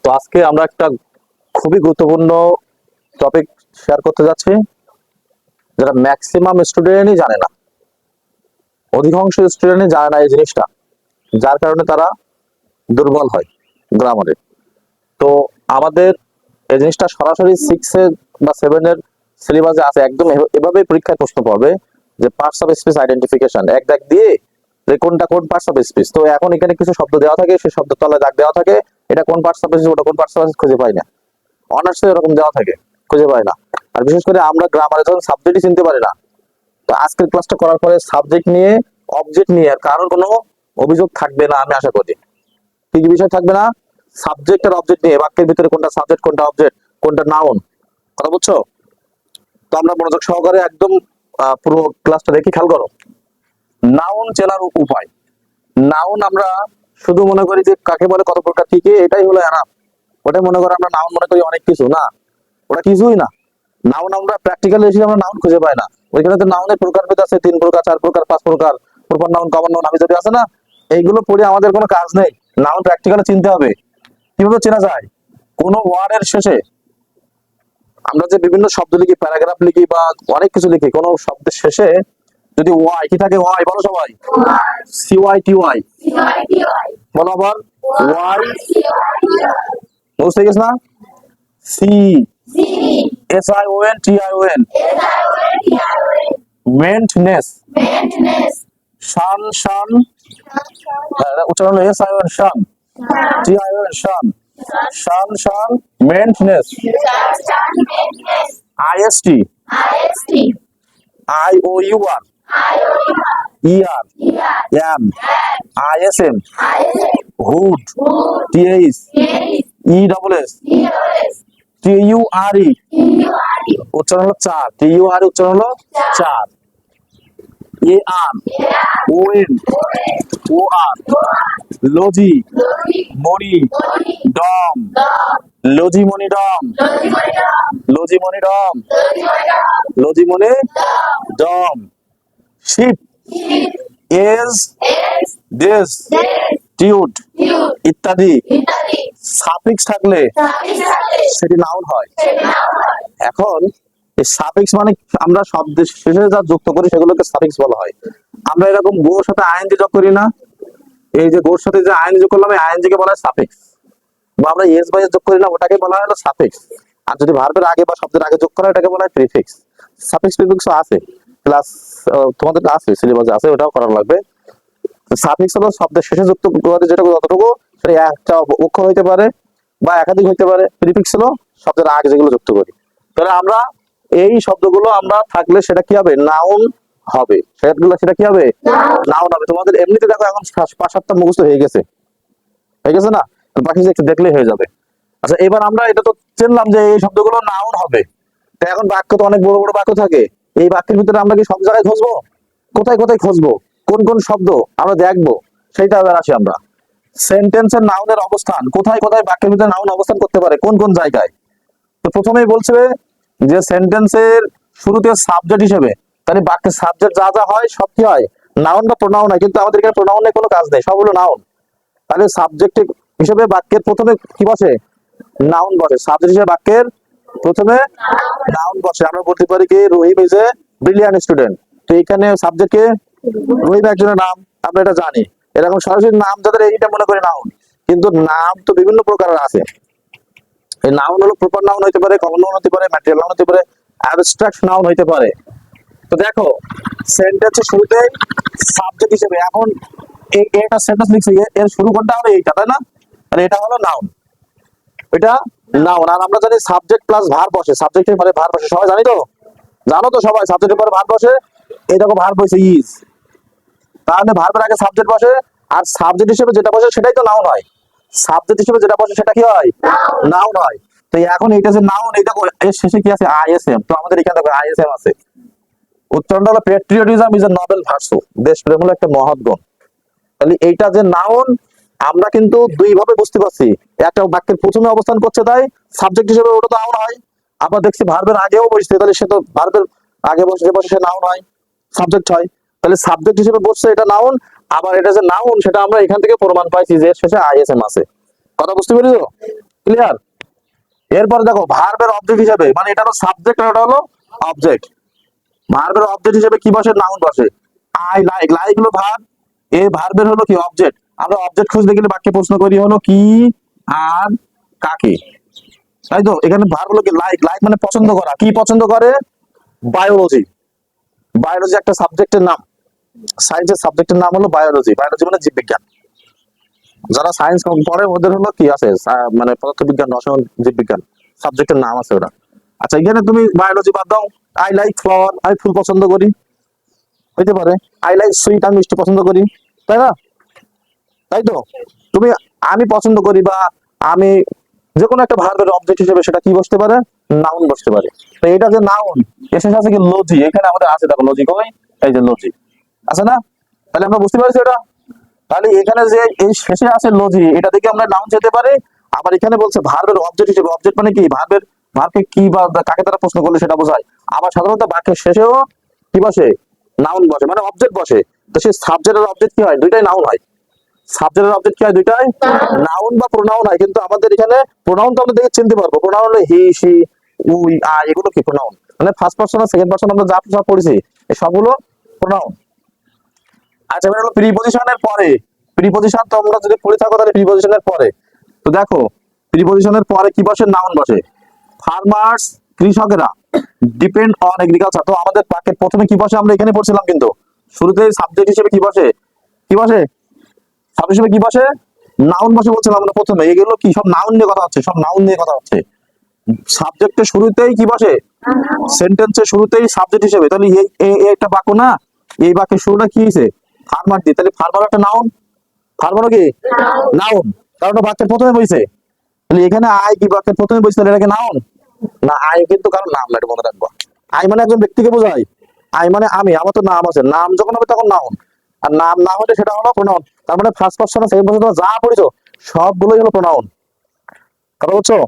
তো আজকে আমরা একটা খুবই গুরুত্বপূর্ণ টপিক শেয়ার করতে যাচ্ছি, যেটা ম্যাক্সিমাম স্টুডেন্টই জানে না, অধিকাংশ স্টুডেন্টই জানে না এই জিনিসটা, যার কারণে তারা দুর্বল হয় গ্রামারে। তো আমাদের এই জিনিসটা সরাসরি 6 বা 7 সিলেবাসে আছে, একদম এভাবেই পরীক্ষায় প্রশ্ন পড়বে যে পার্টস অফ স্পিচ আইডেন্টিফিকেশন, এক দাগ দিয়ে যে কোনটা কোন পার্টস অফ স্পিচ। তো এখন এখানে কিছু শব্দ দেওয়া থাকে, সেই শব্দের তলায় দাগ দেওয়া থাকে, এটা কোন পার্টস অফ স্পিচ, ওটা কোন পার্টস অফ স্পিচ খুঁজে পাই না। অনার্সে এরকম দেওয়া থাকে, খুঁজে পাই না। আর বিশেষ করে আমরা গ্রামারে যখন সাবজেক্টই চিনতে পারি না, তো আজকের ক্লাসটা করার পরে সাবজেক্ট নিয়ে অবজেক্ট নিয়ে কারোর কোনো অভিযোগ থাকবে না, আমি আশা করি। কি কি বিষয় থাকবে না? সাবজেক্ট আর অবজেক্ট নিয়ে, বাক্যের ভিতরে কোনটা সাবজেক্ট, কোনটা অবজেক্ট, কোনটা নাউন, কথা বুঝছো? তো আমরা মনোযোগ সহকারে একদম পুরো ক্লাসটা দেখি, খেয়াল করো। নাউন চেনার উপায়। নাউন আমরা শুধু মনে করি যে কাকে বলে, কত প্রকার, কি কি, এটাই হলো এনাফ। ওটাই মনে করো আমরা নাউন মনে করি অনেক কিছু, না, ওটা কিছুই না। নাউন আমরা প্র্যাকটিক্যালি এসে আমরা নাউন খুঁজে পাই না। ওইখানে তো নাউনের প্রকারভেদ আছে, 3 প্রকার, 4 প্রকার, 5 প্রকার, প্রপার নাউন, কমন নাউন, আমি যদি আছে না, এইগুলো পড়ে আমাদের কোনো কাজ নেই। নাউন প্র্যাকটিক্যালি চিনতে হবে। কিভাবে চেনা যায়? কোনো ওয়ার্ডের শেষে আমরা যে বিভিন্ন শব্দ লিখি, প্যারাগ্রাফ লিখি বা অনেক কিছু লিখি, কোনো শব্দের শেষে যদি ওয়াই কি থাকে, ওয়াই বলো সবাই, সি ওয়াই টি ওয়াই বলো আবার, ওয়াই, বুঝতে গেছ না? C S I O N T I O N, মেন্টনেস, শান শান, উচ্চারণ S I O N, shun, T I O N, shun, shun shun, মেন্টনেস, I S T, I O U R, E R, M, I S M, hood, T H, E double S, T U R E, উচ্চারণ হলো 4, টি U আর উচ্চারণ হলো 4, এ আর, O N, O R, লজি, Moni, dum, লজি Moni dum, লজি Moni dum, লজি Moni dum, sheep, age, this, টিউট ইত্যাদি suffix থাকলে সেটি noun হয়। এখন এই সাফিক্স মানে আমরা শব্দের শেষে যা যুক্ত করি সেগুলোকে সাফিক্স বলা হয়। আমরা এরকম গোর সাথে আইএনজি যোগ করি না, এই যে গোর সাথে যে আইএনজি যোগ করলাম, এই আইএনজি কে বলা হয় সাফিক্স। বা আমরা এস বাই এস যোগ করি না, ওটাকে বলা হয় সাফিক্স। আর যদি ভার্বের আগে বা শব্দের আগে যোগ করা, এটাকে বলা হয় প্রিফিক্স। সাফিক্স প্রিফিক্স আছে, ক্লাস তোমাদের আছে, সিলেবাসে আছে, ওটাও করা লাগবে। সাফিক্স হলো শব্দের শেষে যুক্ত করে যেটা, যতটুকু সেটা একটা অক্ষর হইতে পারে বা একাধিক হইতে পারে। প্রিফিক্স হলো শব্দের আগে যেগুলো যুক্ত করি। তাহলে আমরা এই শব্দগুলো আমরা থাকলে সেটা কি হবে? নাউন হবে। সেটা কি হবে? নাউন হবে। তোমাদের এমনিতে দেখো এখন 5-7টা মুখস্থ হয়ে গেছে, না? বাকি একটু দেখলেই হয়ে যাবে। আচ্ছা, এবার আমরা এটা তো চিনলাম যে এই শব্দগুলো নাউন হবে। তো এখন বাক্য তো অনেক বড় বড় বাক্য থাকে, এই বাক্যের ভিতরে আমরা কি সব জায়গায় খুঁজবো? কোথায় কোথায় খুঁজবো? কোন কোন শব্দ আমরা দেখবো, সেইটা এবার আসি আমরা। সেন্টেন্সের নাউনের অবস্থান কোথায় কোথায়, বাক্যের ভিতরে নাউন অবস্থান করতে পারে কোন কোন জায়গায়। তো প্রথমেই বলছে যে সেন্টেন্সের শুরুতে সাবজেক্ট হিসেবে, তাহলে বাক্যের সাবজেক্ট যা যা হয় সব কি হয়? নাউন বা প্রোনাউন হয়। কিন্তু আমাদের এখানে প্রোনাউনের কোনো কাজ নেই, সব হলো নাউন। তাহলে সাবজেক্ট হিসেবে বাক্যের প্রথমে কি বসে? নাউন বসে। সাবজেক্ট হিসেবে বাক্যের প্রথমে নাউন বসে। আমরা বলতে পারি কি, রহিম ইজ এ ব্রিলিয়ান্ট স্টুডেন্ট। তো এখানে সাবজেক্টকে রহিম একজনের নাম, আমরা এটা জানি। এরকম সরাসরি নাম যাদের, এইটা মনে করি নাউন। কিন্তু নাম তো বিভিন্ন প্রকারের আছে। এই নাউন হলো প্রপার নাউন হইতে পারে, কমন নাউন হতে পারে, ম্যাটেরিয়াল নাউন হতে পারে, অ্যাবস্ট্রাক্ট নাউন হইতে পারে। তো দেখো, সেন্টেন্সের শুরুতে সাবজেক্ট হিসেবে, এখন এটা সেন্টেন্স লিখছি, এর শুরু কোনটা হলো? এইটা, তাই না? মানে এটা হলো নাউন, এটা নাউন। আর আমরা জানি সাবজেক্ট প্লাস ভার্ব বসে, সাবজেক্টের পরে ভার্ব বসে, সবাই জানি তো? জানো তো সবাই, সাবজেক্টের পরে ভার্ব বসে। এই দেখো ভার্ব হইছে ইজ, তাহলে ভার্বের আগে সাবজেক্ট বসে। আর সাবজেক্ট হিসেবে যেটা বসে সেটাই তো নাউন হয়। সাবজেক্ট হিসেবে যেটা বসে সেটা কি হয়? নাউন হয়। তো এখন এটা যে নাউন, এটা এর শেষে কি আছে? আইএসএম। তো আমাদের এখানে দেখো আইএসএম আছে। উচ্চারণটা হলো patriotism is a Nobel virtue, দেশপ্রেম হলো একটা মহৎ গুণ। তাহলে এইটা যে নাউন, আমরা কিন্তু দুই ভাবে বুঝতে পারছি। একটা বাক্যের প্রথমে অবস্থান করছে তাই সাবজেক্ট হিসেবে ওটা তো নাউন হয়। আবার দেখছি ভার্বের আগেও বসছে, তাহলে সে তো ভার্বের আগে বসে বসে সে নাউন হয়, সাবজেক্ট হয়। তাহলে সাবজেক্ট হিসেবে বসছে, এটা নাউন। আবার এটা যে নাউন, সেটা আমরা এখান থেকে প্রমাণ পাইছি যে শেষে আইএসএম আছে। কথা বুঝতে পেরেছো? ক্লিয়ার? এরপরে দেখো ভার্বের অবজেক্ট হিসেবে, মানে এটা হলো সাবজেক্ট আর এটা হলো অবজেক্ট। ভার্বের অবজেক্ট হিসেবে কি বসে? নাউন বসে। আই লাইক, লাইক হলো ভার্ব, এই ভার্বের হলো কি? অবজেক্ট। আমরা অবজেক্ট খুঁজতে গেলে বাক্যে প্রশ্ন করি হলো কি আর কাকে, তাই তো? এখানে ভার্ব হলো কি লাইক, লাইক মানে পছন্দ করা। কি পছন্দ করে? বায়োলজি। বায়োলজি একটা সাবজেক্টের নাম, সায়েন্সের সাবজেক্টের নাম হলো বায়োলজি। বায়োলজি মানে জীববিজ্ঞান। যারা সায়েন্স পড়ে ওদের হলো কি আছে, মানে পদার্থবিজ্ঞান, রসায়ন, জীববিজ্ঞান সাবজেক্টের নাম আছে ওটা। আচ্ছা, এখানে তুমি বায়োলজি বাদ দাও, আই লাইক ফ্লাওয়ার, আমি ফুল পছন্দ করি, হইতে পারে। আই লাইক সুইট, আমি মিষ্টি পছন্দ করি, তাই না? তাই তো? তুমি আমি পছন্দ করি বা আমি, যে কোনো একটা ভার্বের অবজেক্ট হিসেবে সেটা কি বসতে পারে? নাউন বসতে পারে। তো এটা যে নাউন, এর শেষে আছে কি লজি, এখানে আমাদের আছে দেখো লজি কই, এই যে লজি আছে না? তাহলে আমরা বুঝতে পারছি এটা। তাহলে এখানে যে এই শেষে আছে লজি, এটা থেকে আমরা নাউন যেতে পারি। আবার এখানে বলছে ভার্বের অবজেক্ট হিসেবে, অবজেক্ট মানে কি? ভার্বকে কি বা কাকে দ্বারা প্রশ্ন করলে সেটা বোঝায়। আবার সাধারণত বাক্যের শেষেও কি বসে? নাউন বসে, মানে অবজেক্ট বসে। তো সেই সাবজেক্ট আর অবজেক্ট কি হয়? দুইটাই নাউন হয়। সাবজেক্ট আর অবজেক্ট কি হয়? দুইটাই নাউন বা প্রোনাউন হয়। কিন্তু আমাদের এখানে প্রোনাউন তো আমরা দেখে চিনতে পারবো। প্রোনাউন হলো হি, সি, উই, আই, এগুলো কি প্রোনাউন? মানে ফার্স্ট পারসন আর সেকেন্ড পারসন আমরা যা যা পড়েছি এই সবগুলো প্রোনাউন। আচ্ছা, এবার হলো প্রিপজিশনের পরে। প্রিপজিশন তো আমরা যদি পড়ে থাকো তাহলে প্রিপজিশনের পরে, তো দেখো প্রিপজিশনের পরে কি বসে? নাউন বসে। ফার্মার্স, কৃষকেরা, ডিপেন্ড অন এগ্রিকালচার। তো আমাদের বাক্যের প্রথমে কি বসে? আমরা এখানে পড়ছিলাম কিন্তু শুরুতেই সাবজেক্ট হিসেবে কি বসে? কি বসে? সাবজেক্ট হিসেবে কি বসে? নাউন বসে বলছিলাম আমরা প্রথমে। এগুলো কি সব নাউন নিয়ে কথা হচ্ছে, সব নাউন নিয়ে কথা হচ্ছে। সাবজেক্টের শুরুতেই কি বসে? সেন্টেন্সের শুরুতেই সাবজেক্ট হিসেবে। তাহলে এই একটা বাক্য না, এই বাক্যের শুরুটা কি হয়েছে? ফার্মার দিয়ে, তাহলে ফার্মার একটা নাউন। ফার্মারও কি নাউন, কারণ ওটা বাক্যের প্রথমে বইছে। তাহলে এখানে আই কি বাক্যের প্রথমে বইছে, তাহলে এটাকে নাউন না? আই কিন্তু কারণ নাম না, এটা মনে রাখবো। আই মানে একজন ব্যক্তিকে বোঝায়। আই মানে আমি, আমার তো নাম আছে, নাম যখন হবে তখন নাউন। আর নাম না হলে সেটা হলো প্রোনাউন। তার মানে ফার্স্ট পারসন সেকেন্ড পারসন যা পড়িছো সবগুলোই হলো প্রোনাউন। কথা বুঝছো?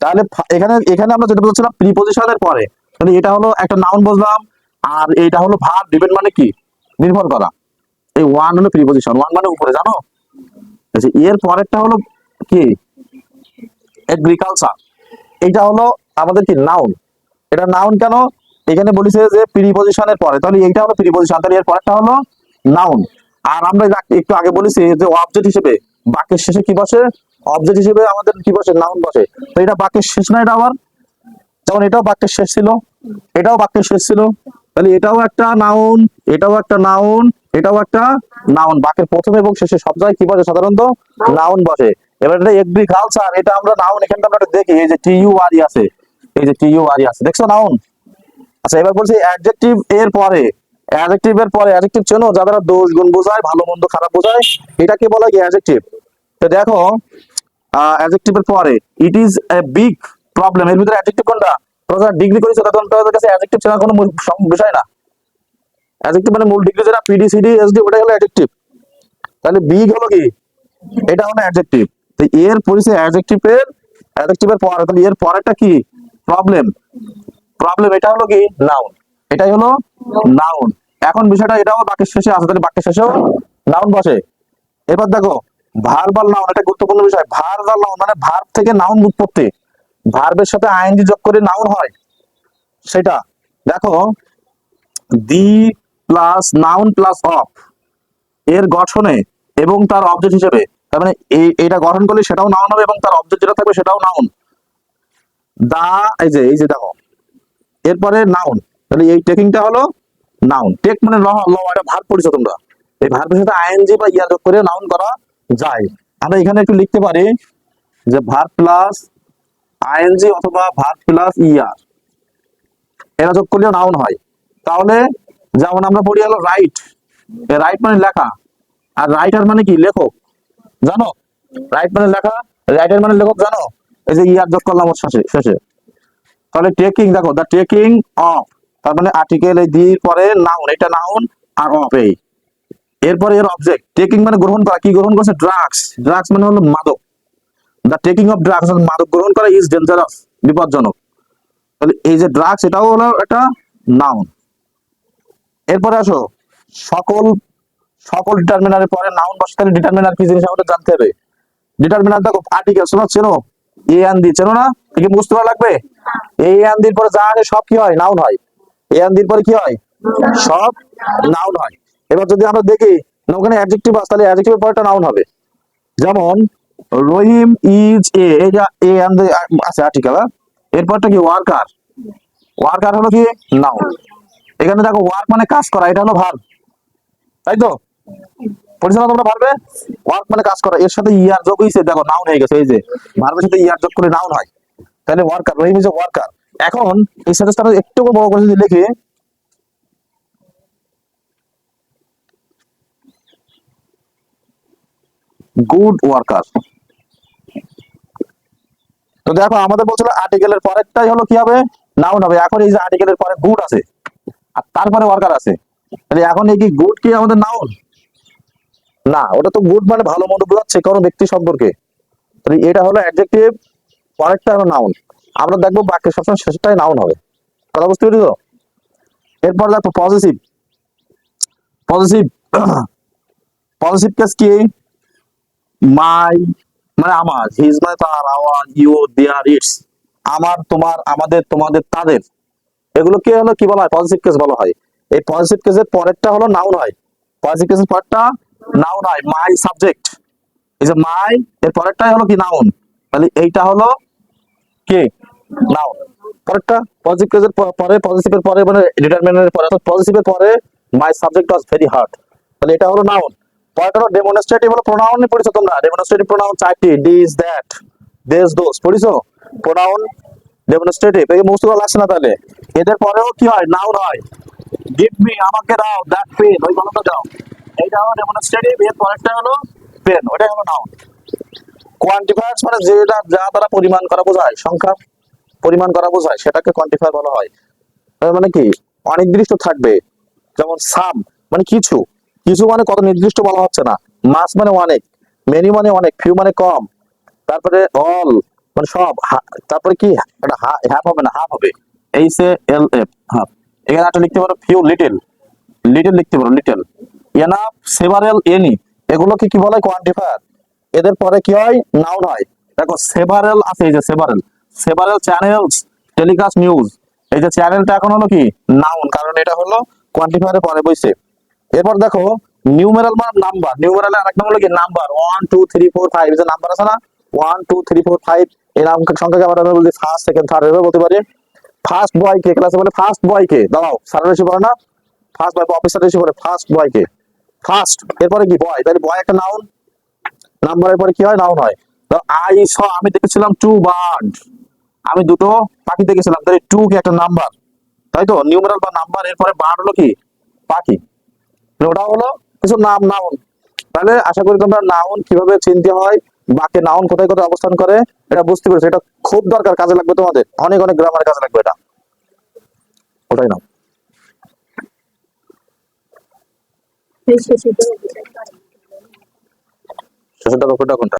তাহলে এখানে এখানে আমরা যেটা বলছিলাম প্রিপজিশনের পরে, তাহলে এটা হলো একটা নাউন বুঝলাম। আর এটা হলো ভার্ব। ডিপেন্ড মানে কি? নির্ভর করা। এই ওয়ান হলো প্রিপজিশন, ওয়ান মানে উপরে, জানো? আচ্ছা, এর পরেরটা হলো কি? এগ্রিকালচার। এটা হলো আমাদের কি নাউন। এটা নাউন কেন? এখানে বলেছে যে প্রিপজিশনের পরে, তাহলে এইটা হলো প্রিপজিশন, তাহলে এর পরেরটা হলো নাউন। আর আমরা একটু আগে বলেছি যে অবজেক্ট হিসেবে বাক্যের শেষে কি বসে? অবজেক্ট হিসেবে আমাদের কি বসে? নাউন বসে। তো এটা বাক্যের শেষ না? এটা আবার যেমন এটাও বাক্যের শেষ ছিল, এটাও বাক্যের শেষ ছিল, তাহলে এটাও একটা নাউন, এটাও একটা নাউন, এটাও একটা নাউন। বাক্যের প্রথমে এবং শেষে সব জায়গায় কি বসে? সাধারণত নাউন বসে। এবার এটা এগ্রিকালচার, এটা আমরা নাউন এখানটা আমরা দেখি, এই যে টি ইউ আর ই আছে, এই যে টি ইউ আর ই আছে, দেখছো নাউন। আচ্ছা, এবার বলছি অ্যাডজেক্টিভ এর পরে। অ্যাডজেক্টিভ এর পরে, অ্যাডজেক্টিভ চেনো? যারা দোষ গুণ বোঝায়, ভালো মন্দ খারাপ বোঝায়, এটাকে বলা কি? অ্যাডজেক্টিভ। তো দেখো অ্যাডজেক্টিভ এর পরে it is a big problem, এর ভিতরে অ্যাডজেক্টিভ কোনটা? তোমরা ডিগ্রি করেছো তখন তোমাদের কাছে অ্যাডজেক্টিভ চেনা কোনো বিষয় না। অ্যাডজেক্টিভ মানে মূল ডিগ্রি যেটা পিডি সিডি এসডি, ওটা হলো অ্যাডজেক্টিভ। তাহলে বিগ হলো কি? এটা হলো অ্যাডজেক্টিভ। তো এর পরিচয় অ্যাডজেক্টিভের পরে, তাহলে এর পরেরটা কি? প্রবলেম। প্রবলেম এটা হলো কি? নাউন। এটাই হলো নাউন। এখন বিষয়টা এটাও বাক্যের শেষে আছে, তাহলে বাক্যের শেষেও নাউন বসে। এবার দেখো ভার্বাল নাউন, এটা গুরুত্বপূর্ণ বিষয়। ভার্বাল নাউন মানে ভার্ব থেকে নাউন উৎপত্তি, ভার্বের সাথে আইএনজি যোগ করে নাউন হয় সেটা। দেখো the plus noun plus of এর গঠনে এবং তার অবজেক্ট হিসেবে, তার মানে এটা গঠন করলে সেটাও নাউন হবে এবং তার অবজেক্ট যেটা থাকবে সেটাও নাউন। দা, এই যে দেখো এরপরে নাউন, তাহলে এই টেকিংটা হলো নাউন। টেক মানে ল, ল এটা ভার্ব পড়েছো তোমরা। এই ভার্বের সাথে আইএনজি বা ইয়া যোগ করে নাউন করা যায়। আমরা এখানে একটু লিখতে পারি যে ভার্ব প্লাস আইএনজি অথবা ভার্ব প্লাস ইআর, এরা যোগ করলেও নাউন হয়। তাহলে যেমন আমরা পড়ি হলো রাইট, রাইট মানে লেখা, আর রাইটার মানে কি? লেখক, জানো? রাইট মানে লেখা, রাইটার মানে লেখক, জানো? এই যে ইয়ার যোগ করলাম ওর শেষে শেষে। তাহলে টেকিং, দেখো দ্য টেকিং অফ, তার মানে আর্টিকেল, এই দি পরে নাউন, এটা নাউন, আর অফ এই এরপরে এর অবজেক্ট। টেকিং মানে গ্রহণ করা, কি গ্রহণ করছে? ড্রাগস। ড্রাগস মানে হলো মাদক। দ্য টেকিং অফ ড্রাগস, মাদক গ্রহণ করা, ইজ ডেঞ্জারাস, বিপজ্জনক। তাহলে এই যে ড্রাগস, এটাও হলো একটা নাউন। এরপরে আসো সকল, সকল ডিটারমিনারের পরে নাউন বসে, তাহলে ডিটারমিনার কি জিনিস আমাদের জানতে হবে। ডিটারমিনার দেখো আর্টিকেল, শোনা চেনো? এ এন দি, চেনো না? কি বুঝতে পারা লাগবে? এই এন দির পরে যা আছে সব কি হয়? নাউন হয়। এ এন দির পরে কি হয়? সব নাউন হয়। এবার যদি আমরা দেখি না ওখানে অ্যাডজেক্টিভ আছে, তাহলে অ্যাডজেক্টিভের পরেটা নাউন হবে। যেমন রহিম ইজ এ, এই যে এ এন দি আছে আর্টিকেল, এরপরটা কি? ওয়ার্কার। ওয়ার্কার হলো কি? নাউন। এখানে দেখো ওয়ার্ক মানে কাজ করা, এটা হলো ভার্ব, তাই তো? পরিচালনা তোমরা পারবে। ওয়ার্ক মানে কাজ করা, এর সাথে ইয়ার যোগ হয়েছে, দেখো নাউন হয়ে গেছে। এই যে ভার্বের সাথে ইয়ার যোগ করে নাউন হয়, তাহলে worker, Rahim is a worker. এখন এই সেন্টেন্সটা একটু বড় করে যদি লিখি, গুড ওয়ার্কার। তো দেখো আমাদের বলছিল আর্টিকেলের পরেরটাই হলো কি হবে? নাউন হবে। এখন এই যে আর্টিকেলের পরে গুড আছে আর তারপরে ওয়ার্কার আছে, তাহলে এখন এই কি গুড কি আমাদের নাউন? না, ওটা তো গুড মানে ভালো মন্দ বোঝাচ্ছে কোনো ব্যক্তি সম্পর্কে। তাহলে এটা হলো অ্যাডজেক্টিভ, পরেরটা হলো নাউন। আমরা দেখবো বাক্যের সবসময় শেষটাই নাউন হবে। কথা বুঝতে পেরেছো? এরপর দেখো পজিটিভ। পজিটিভ পজিটিভ কেস কি? মাই মানে আমার, হিজ মানে তার, আওয়ার, ইউর, দেয়ার, ইটস, আমার, তোমার, আমাদের, তোমাদের, তাদের, এগুলো কি হলো? কি বলা হয়? পজিটিভ কেস বলা হয়। এই পজিটিভ কেসের পরেরটা হলো নাউন হয়। পজিটিভ কেসের পরেরটা নাউন হয়। মাই সাবজেক্ট, এই যে মাই, এর পরেরটাই হলো কি? নাউন। তাহলে এইটা হলো কি? নাউন। পরেরটা পজিটিভ কেসের পরে, পজিটিভের পরে মানে ডিটারমিনেন্টের পরে, অর্থাৎ পজিটিভের পরে my subject was very hard, তাহলে এটা হলো নাউন। পরেরটা হলো ডেমনস্ট্রেটিভ, হলো প্রোনাউন নিয়ে পড়েছো তোমরা। ডেমনস্ট্রেটিভ প্রোনাউন চারটি, দিস, দ্যাট, দেস, দোস, পড়েছো? প্রোনাউন ডেমনস্ট্রেটিভ, এই মুখস্থ করা লাগছে না তাহলে। এদের পরেও কি হয়? নাউন হয়। গিভ মি, আমাকে দাও, দ্যাট পেন, ওই কলমটা দাও, এইটা হলো ডেমনস্ট্রেটিভ। এর পরেরটা হলো পেন, ওটাই হলো নাউন। কোয়ান্টিফায়ার্স মানে যেটা যা দ্বারা পরিমাণ করা বোঝায়, সংখ্যা পরিমাণ করা বোঝায়, সেটাকে কোয়ান্টিফায়ার বলা হয়। তার মানে কি? অনির্দিষ্ট থাকবে। যেমন সাম মানে কিছু, কিছু মানে কত নির্দিষ্ট বলা হচ্ছে না। মাস মানে অনেক, মেনি মানে অনেক, ফিউ মানে কম, তারপরে অল মানে সব, তারপরে কি? এটা হ্যাভ হবে না, হাফ হবে। H A L F, half. এখানে একটা লিখতে পারো ফিউ, লিটল, লিটল লিখতে পারো, লিটল। এনাফ, সেভারেল, এনি, এগুলোকে কি বলা হয়? কোয়ান্টিফায়ার। এদের পরে কি হয়? নাউন হয়। দেখো সেভারেল আছে, এই যে several, several channels telecast news, এই যে চ্যানেলটা এখন হলো কি? নাউন, কারণ এটা হলো কোয়ান্টিফায়ারের পরে বসে। এরপর দেখো নিউমেরাল মানে নাম্বার, নিউমেরালের আরেক নাম হলো কি? নাম্বার। 1 2 3 4 5, এই যে নাম্বার আছে না, 1 2 3 4 5, এই নাম সংখ্যাকে আমরা বলতে ফার্স্ট, সেকেন্ড, থার্ড এভাবে বলতে পারি। ফার্স্ট বয় কে? ক্লাসে বলে ফার্স্ট বয় কে, দাঁড়াও স্যারের এসে পড়ে না, ফার্স্ট বয় অফিসার এসে পড়ে ফার্স্ট বয় কে? ফার্স্ট, এরপরে কি? বয়, তাহলে বয় একটা নাউন। নাম্বারের পরে কি হয়? নাউন হয়। তো আই স, আমি দেখেছিলাম টু বার্ড, আমি দুটো পাখি দেখেছিলাম, তাহলে টু কি একটা নাম্বার, তাই তো? নিউমেরাল বা নাম্বার, এরপরে বার্ড হলো কি? পাখি, ওটা হলো কিছু নাম, নাউন। তাহলে আশা করি তোমরা নাউন কিভাবে চিনতে হয়, বাক্যে নাউন কোথায় কোথায় অবস্থান করে, এটা বুঝতে পেরেছো। এটা খুব দরকার, কাজে লাগবে তোমাদের, অনেক অনেক গ্রামার কাজে লাগবে এটা। ওটাই নাও। শেষেরটা ব্যাপারটা কোনটা?